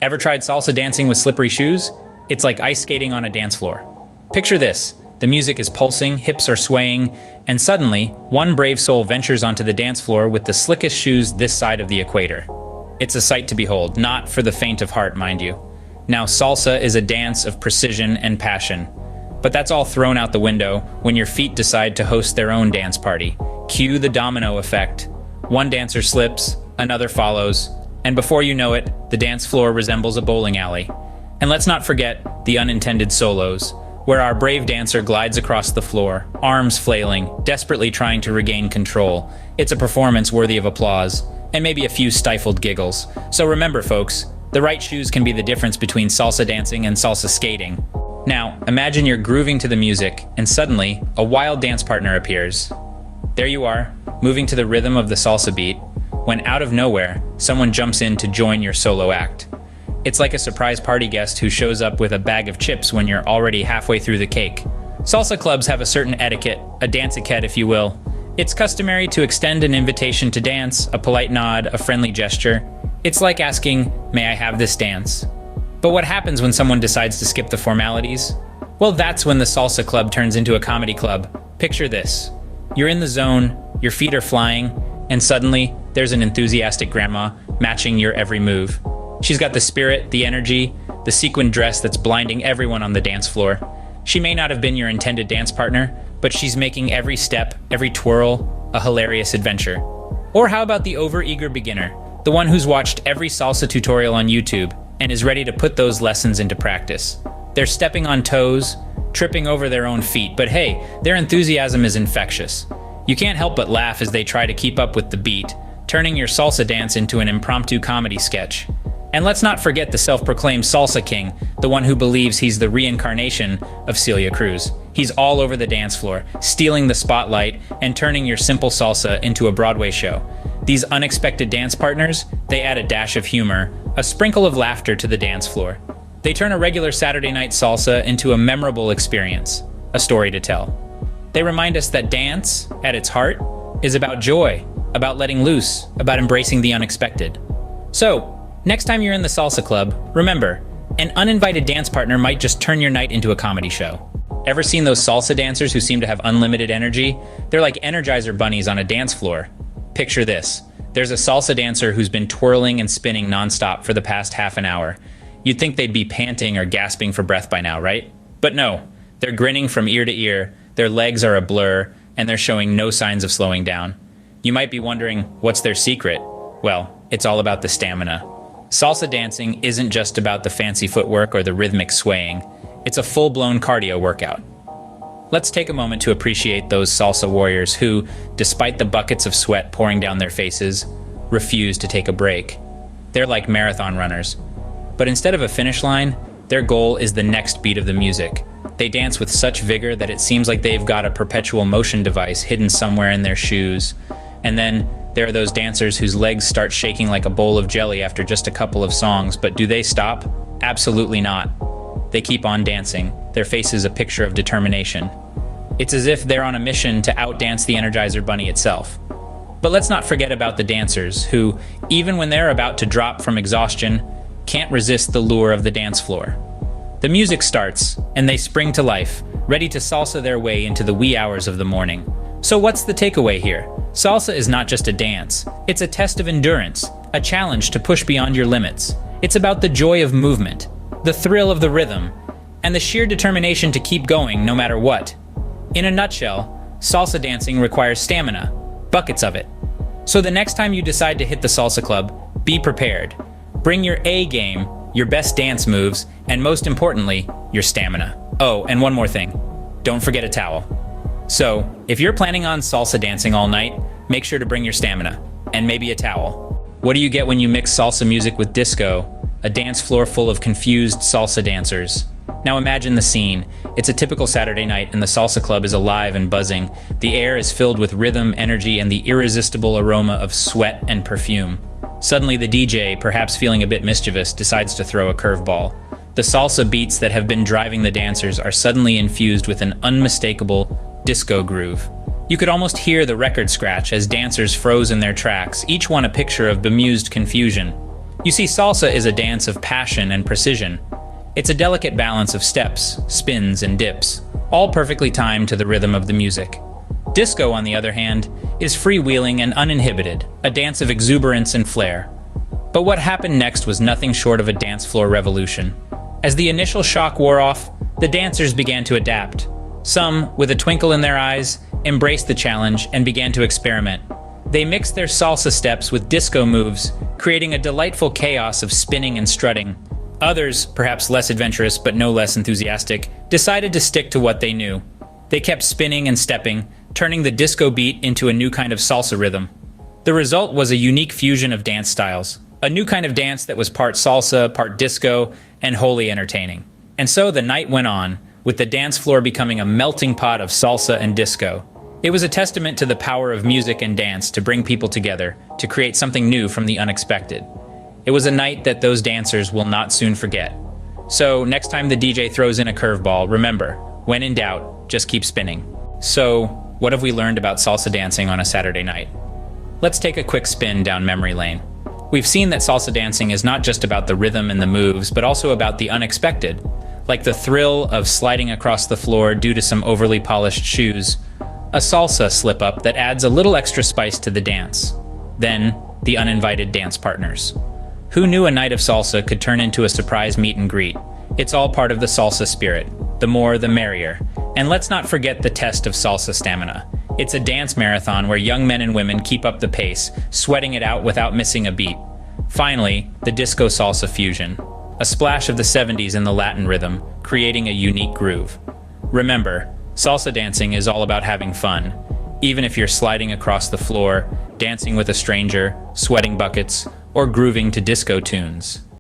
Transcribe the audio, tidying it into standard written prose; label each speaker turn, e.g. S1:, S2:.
S1: Ever tried salsa dancing with slippery shoes? It's like ice skating on a dance floor. Picture this. The music is pulsing, hips are swaying, and suddenly, one brave soul ventures onto the dance floor with the slickest shoes this side of the equator. It's a sight to behold, not for the faint of heart, mind you. Now, salsa is a dance of precision and passion. But that's all thrown out the window when your feet decide to host their own dance party. Cue the domino effect. One dancer slips, another follows, and before you know it, the dance floor resembles a bowling alley. And let's not forget the unintended solos, where our brave dancer glides across the floor, arms flailing, desperately trying to regain control. It's a performance worthy of applause, and maybe a few stifled giggles. So remember, folks, the right shoes can be the difference between salsa dancing and salsa skating. Now, imagine you're grooving to the music, and suddenly, a wild dance partner appears. There you are, moving to the rhythm of the salsa beat, when out of nowhere, someone jumps in to join your solo act. It's like a surprise party guest who shows up with a bag of chips when you're already halfway through the cake. Salsa clubs have a certain etiquette, a dance-etiquette if you will. It's customary to extend an invitation to dance, a polite nod, a friendly gesture. It's like asking, "May I have this dance?" But what happens when someone decides to skip the formalities? Well, that's when the salsa club turns into a comedy club. Picture this. You're in the zone, your feet are flying, and suddenly, there's an enthusiastic grandma matching your every move. She's got the spirit, the energy, the sequined dress that's blinding everyone on the dance floor. She may not have been your intended dance partner, but she's making every step, every twirl, a hilarious adventure. Or how about the over-eager beginner, the one who's watched every salsa tutorial on YouTube and is ready to put those lessons into practice? They're stepping on toes, tripping over their own feet, but hey, their enthusiasm is infectious. You can't help but laugh as they try to keep up with the beat, turning your salsa dance into an impromptu comedy sketch. And let's not forget the self-proclaimed salsa king, the one who believes he's the reincarnation of Celia Cruz. He's all over the dance floor, stealing the spotlight and turning your simple salsa into a Broadway show. These unexpected dance partners, they add a dash of humor, a sprinkle of laughter to the dance floor. They turn a regular Saturday night salsa into a memorable experience, a story to tell. They remind us that dance, at its heart, is about joy, about letting loose, about embracing the unexpected. So, next time you're in the salsa club, remember, an uninvited dance partner might just turn your night into a comedy show. Ever seen those salsa dancers who seem to have unlimited energy? They're like Energizer bunnies on a dance floor. Picture this. There's a salsa dancer who's been twirling and spinning nonstop for the past half an hour. You'd think they'd be panting or gasping for breath by now, right? But no, they're grinning from ear to ear, their legs are a blur, and they're showing no signs of slowing down. You might be wondering, what's their secret? Well, it's all about the stamina. Salsa dancing isn't just about the fancy footwork or the rhythmic swaying. It's a full-blown cardio workout. Let's take a moment to appreciate those salsa warriors who, despite the buckets of sweat pouring down their faces, refuse to take a break. They're like marathon runners. But instead of a finish line, their goal is the next beat of the music. They dance with such vigor that it seems like they've got a perpetual motion device hidden somewhere in their shoes. And then there are those dancers whose legs start shaking like a bowl of jelly after just a couple of songs, but do they stop? Absolutely not. They keep on dancing, their faces a picture of determination. It's as if they're on a mission to outdance the Energizer Bunny itself. But let's not forget about the dancers who, even when they're about to drop from exhaustion, can't resist the lure of the dance floor. The music starts, and they spring to life, ready to salsa their way into the wee hours of the morning. So what's the takeaway here? Salsa is not just a dance. It's a test of endurance, a challenge to push beyond your limits. It's about the joy of movement, the thrill of the rhythm, and the sheer determination to keep going no matter what. In a nutshell, salsa dancing requires stamina, buckets of it. So the next time you decide to hit the salsa club, be prepared. Bring your A game, your best dance moves, and most importantly, your stamina. Oh, and one more thing. Don't forget a towel. So, if you're planning on salsa dancing all night, make sure to bring your stamina, and maybe a towel. What do you get when you mix salsa music with disco? A dance floor full of confused salsa dancers. Now imagine the scene. It's a typical Saturday night and the salsa club is alive and buzzing. The air is filled with rhythm, energy, and the irresistible aroma of sweat and perfume. Suddenly the DJ, perhaps feeling a bit mischievous, decides to throw a curveball. The salsa beats that have been driving the dancers are suddenly infused with an unmistakable disco groove. You could almost hear the record scratch as dancers froze in their tracks, each one a picture of bemused confusion. You see, salsa is a dance of passion and precision. It's a delicate balance of steps, spins, and dips, all perfectly timed to the rhythm of the music. Disco, on the other hand, is freewheeling and uninhibited, a dance of exuberance and flair. But what happened next was nothing short of a dance floor revolution. As the initial shock wore off, the dancers began to adapt. Some, with a twinkle in their eyes, embraced the challenge and began to experiment. They mixed their salsa steps with disco moves, creating a delightful chaos of spinning and strutting. Others, perhaps less adventurous but no less enthusiastic, decided to stick to what they knew. They kept spinning and stepping, turning the disco beat into a new kind of salsa rhythm. The result was a unique fusion of dance styles, a new kind of dance that was part salsa, part disco, and wholly entertaining. And so the night went on, with the dance floor becoming a melting pot of salsa and disco. It was a testament to the power of music and dance to bring people together, to create something new from the unexpected. It was a night that those dancers will not soon forget. So, next time the DJ throws in a curveball, remember, when in doubt, just keep spinning. So, what have we learned about salsa dancing on a Saturday night? Let's take a quick spin down memory lane. We've seen that salsa dancing is not just about the rhythm and the moves, but also about the unexpected, like the thrill of sliding across the floor due to some overly polished shoes, a salsa slip up that adds a little extra spice to the dance, then the uninvited dance partners. Who knew a night of salsa could turn into a surprise meet and greet? It's all part of the salsa spirit. The more, the merrier. And let's not forget the test of salsa stamina. It's a dance marathon where young men and women keep up the pace, sweating it out without missing a beat. Finally, the disco salsa fusion. A splash of the 70s in the Latin rhythm, creating a unique groove. Remember, salsa dancing is all about having fun. Even if you're sliding across the floor, dancing with a stranger, sweating buckets, or grooving to disco tunes.